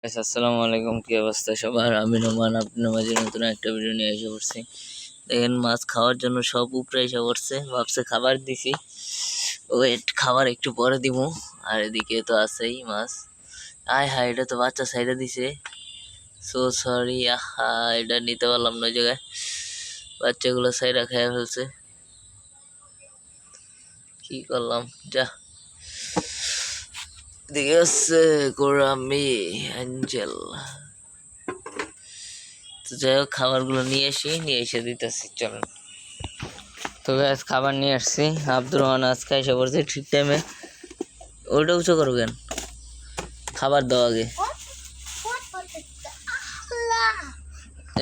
আসসালামু আলাইকুম, কি অবস্থা সবার? আমি নোমান আপনার মাঝে নতুন একটা ভিডিও নিয়ে এসে পড়ছি। দেখেন মাছ খাওয়ার জন্য সব উপরে এসে পড়ছে, ভাবছে খাবার দিছি, ওয়েট খাবার একটু পরে দিব। আর এদিকে তো আছেই মাছ। আয় হায়, এটা তো বাচ্চা সাইডে দিছে, সো সরি। আহা, এটা নিতে পারলাম না, ওই জায়গায় বাচ্চাগুলো সাইডা খেয়ে ফেলছে, কি করলাম। যা দিকে আছে কোরামি অ্যাঞ্জেল। তো যাই হোক, খাবারগুলো নিয়ে এসে দিতেছি, চলেন। তো গ্যাস খাবার নিয়ে আসছি, আব্দুর রহমান আজকে এসে পড়ছে ঠিক টাইমে। ওইটা উঁচু করো কেন? খাবার দাও আগে,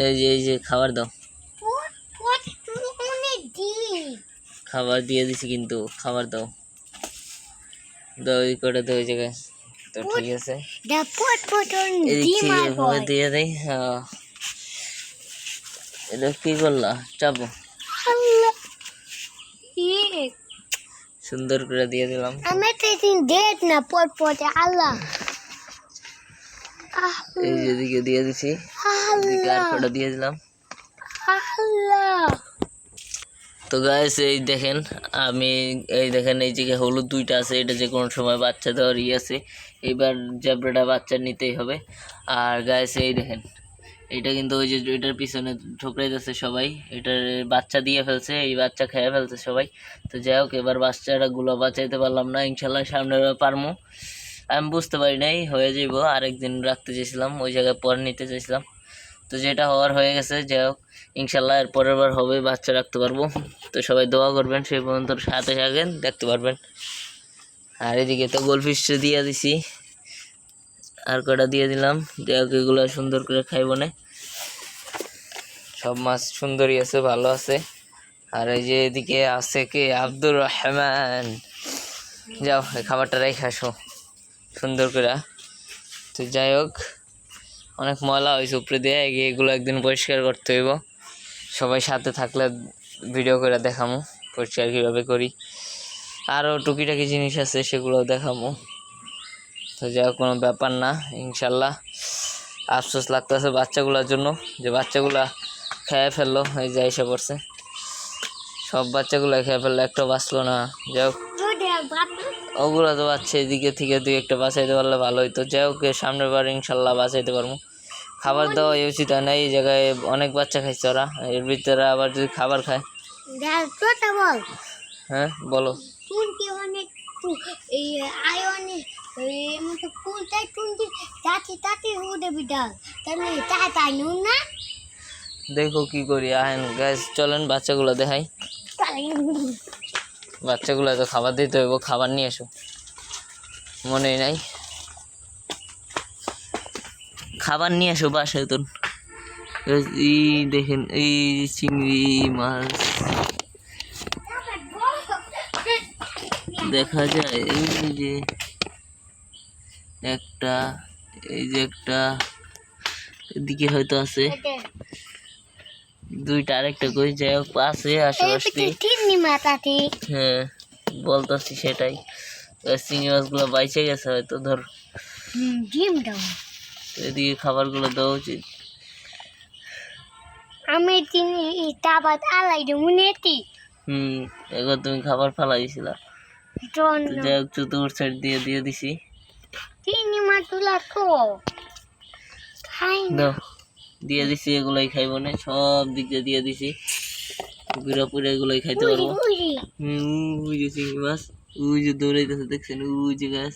এই যে খাবার দাও। খাবার দিয়ে দিছি, কিন্তু খাবার দাও দাও, এই কটা তো ওই জায়গায়। তো ঠিক আছে, এদিকে দিয়ে দেয়। এটা কি করলা? চাপো, সুন্দর করে দিয়ে দিলাম। এই যে এদিকে দিয়ে দিছি, এদিকে আর কটা দিয়ে দিলাম। তো গাইস এই দেখেন, এই দেখেন, এই জায়গায় হলুদ দুইটা আছে, এটা যে কোনো সময় বাচ্চা দেওয়ার আছে। এবার জ্যাবরাটা বাচ্চা নিতেই হবে। আর গাইস এই দেখেন, এটা কিন্তু ওই যে এটার পিছনে ঠোকরাই যাচ্ছে সবাই, এটার বাচ্চা দিয়ে ফেলছে, এই বাচ্চা খেয়ে ফেলছে সবাই। তো যাই হোক, এবার বাচ্চাটা গুলো বাঁচাইতে পারলাম না, ইনশাল্লাহ সামনে পারমু। আমি বুঝতে পারি নাই, হয়ে যাইব। আরেকদিন রাখতে চেয়েছিলাম, ওই জায়গায় পর নিতে চেয়েছিলাম। তো যেটা হওয়ার হয়ে গেছে, যাই হোক ইনশাল্লাহ এর পরের বার হবে, বাচ্চা রাখতে পারবো। তো সবাই দোয়া করবেন, সেই পর্যন্ত সাথে থাকেন, দেখতে পারবেন। আর এদিকে তো গোলফিশ দিয়ে দিছি, আর কটা দিয়ে দিলাম। যাই হোক, এগুলো সুন্দর করে খাইব না, সব মাছ সুন্দরই আছে, ভালো আছে। আর এই যে এদিকে আছে কে, আব্দুর রহমান। যাও, এই খাবারটা রেখে আসো সুন্দর করে। তো যাই হোক, অনেক ময়লা হয়েছে উপরে দিয়ে, এগুলো একদিন পরিষ্কার করতে হইব। সবাই সাথে থাকলে ভিডিও করে দেখামো পরিষ্কার কীভাবে করি, আরও টুকিটাকি জিনিস আছে সেগুলো দেখামো। তো যাই হোক, কোনো ব্যাপার না, ইনশাল্লাহ। আফসোস লাগতেছে বাচ্চাগুলোর জন্য, যে বাচ্চাগুলা খেয়ে ফেললো, এই যে এসে পড়ছে, সব বাচ্চাগুলো খেয়ে ফেললো, একটা বাঁচলো না। যাই হোক, ওগুলো তো বাচ্চা, এদিকে থেকে দুই একটা বাঁচাইতে পারলে ভালো হইতো। যাই হোক, সামনের বার ইনশাল্লাহ বাঁচাইতে পারবো। খাবার দেওয়া উচিত হয় না, এই জায়গায় অনেক বাচ্চা খাইছে ওরা, এর ভিতরে আবার যদি খাবার খায়। হ্যাঁ বলো। দেখো কি করি, আহেন গ্যাস, চলেন বাচ্চাগুলো দেখাই। বাচ্চাগুলো তো খাবার দিতে হইব, খাবার নিয়ে এসো, মনে নাই, খাবার নিয়ে এসো বাসায়। তো এই দেখেন, এই চিংড়ি মাছ দেখা যায়, এই যে একটা, এই যে একটা, এদিকে হয়তো আছে দুইটা, আরেকটা কই। যাই হোক, আছে আশেপাশে। হ্যাঁ বলতেছি সেটাই, চিংড়ি মাছগুলো বাইচে গেছে হয়তো, ধর। এদিকে খাবারগুলো দেওয়া উচিত। এবার তুমি খাবার ফালাই দিছিলা। যাই হোক, চতুর্থ সাইড দিয়ে দিয়ে দিছি। দিয়ে দিছি, এগুলাই খাইব না, সব দিক দিয়ে দিছি, পুরোপুরি এগুলাই খাইতে পারবো। ওই যে চিংড়ি মাছ, ওই যে দৌড়াইতেছে, দেখছেন? ওই যে গাছ,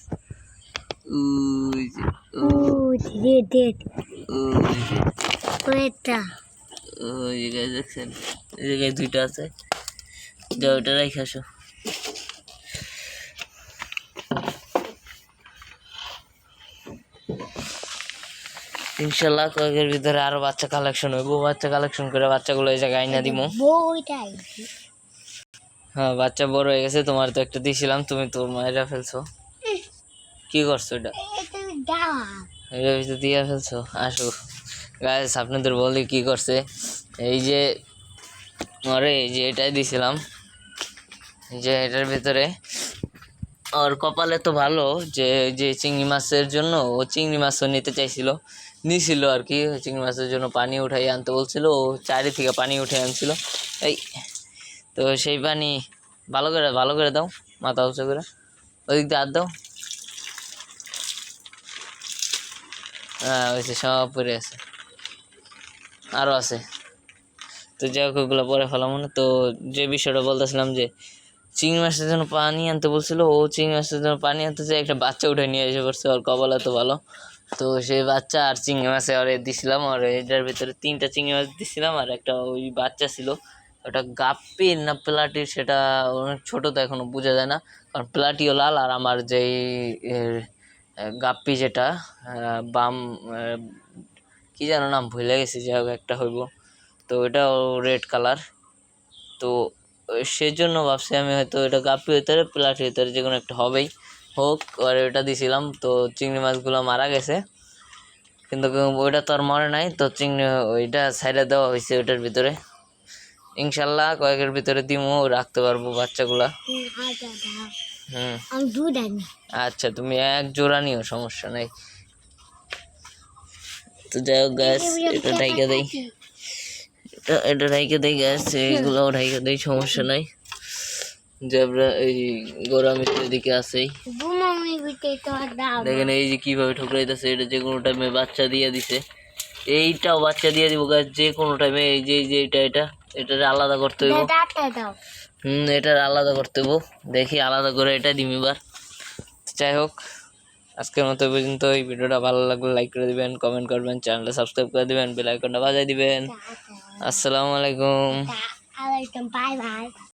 ওই যে গাছ দেখছেন? এই জায়গায় দুইটা আছে, যা ওইটা রেখে আসো। ইনশাল্লাহ কয়েকের ভিতরে আরো বাচ্চা কালেকশন হইব, বাচ্চা কালেকশন করে বাচ্চাগুলো এই জায়গায় আইনা দিব। হ্যাঁ, বাচ্চা বড় হয়ে গেছে, তোমার তো একটা দিয়েছিলাম, তুমি তোর মায়েরা ফেলছো, কি করছো? এটা ভিতরে দিয়ে ফেলছো। আসো গাইস, আপনাদের বলি কি করছে। এই যে এই যে এটাই দিছিলাম, যে এটার ভিতরে আর কপালে তো ভালো যে যে চিংড়ি মাছের জন্য ও চিংড়ি মাছও নিতে চাইছিল, নিছিল আর কি। চিংড়ি মাছের জন্য পানি উঠাই আনতে বলছিল, ও চারি থেকে পানি উঠে আনছিল। এই তো সেই পানি ভালো করে দাও, মাথা উঁচু করে ওদিক দিয়ে হাত দাও। হ্যাঁ ওইসে সব পরে আছে, আরও আছে। তো যাই হোক ওগুলো পরে ফেলাম না। তো যে বিষয়টা বলতেছিলাম যে চিংড়ি মাছের জন্য পানি আনতে বলছিল, ও চিংড়ি মাছের জন্য পানি আনতে চাই একটা বাচ্চা উঠে নিয়ে এসে পড়ছে, ওর কপাল এত ভালো। তো সেই বাচ্চা আর চিংড়ি মাছে ওরে দিছিলাম, আর এটার ভিতরে 3টা চিংড়ি মাছ দিছিলাম, আর একটা ওই বাচ্চা ছিল, ওটা গাপ্পির না প্লাটির সেটা অনেক ছোটো, তো এখনো বোঝা যায় না, কারণ প্লাটিও লাল আর আমার যেই গাপ্পি যেটা বাম কি যেন নাম ভুলে গেছি, যাই হোক একটা হইব, তো ওটাও রেড কালার। তো সেজন্য ভাবছি আমি হয়তো এটা গাপ্পি হইতে পারে প্লাটি হইতে পারে, যে কোনো একটা হবেই হোক। আর ওটা দিছিলাম, তো চিংড়ি মাছগুলো মারা গেছে, কিন্তু ওইটা তো আর মরে নাই। তো চিংড়ি ওইটা সাইডে দেওয়া হয়েছে ওইটার ভিতরে, ইনশাল্লাহ কয়েকের ভিতরে দিমু, রাখতে পারবো বাচ্চাগুলা। আচ্ছা তুমি এক জোড়া নিও, সমস্যা নাই। তো যাই হোক গ্যাস এটা ঢাইকা দেই, এটা ঢাইকা দেই গ্যাস, এইগুলো ঢাইকা দেই, সমস্যা নাই। জেব্রা এই গোরা মিত্রের দিকে আছেই, দেখেন এই যে কিভাবে ঠুকরাইতেছে, এটা যে কোনো টাইমে বাচ্চা দিয়ে দিছে, এইটাও বাচ্চা দিয়ে দিব গাছ যে কোনো টাইমে। এই যে এটার আলাদা করতে হইব, এটার আলাদা করতে হইব, দেখি আলাদা করে এটা দিম এবার। যাই হোক আজকের মতো পর্যন্ত। এই ভিডিওটা ভালো লাগলে লাইক করে দিবেন, কমেন্ট করবেন, চ্যানেলটা সাবস্ক্রাইব করে দিবেন, বেল আইকনটা বাজায় দিবেন। আসসালামু আলাইকুম। Bye bye.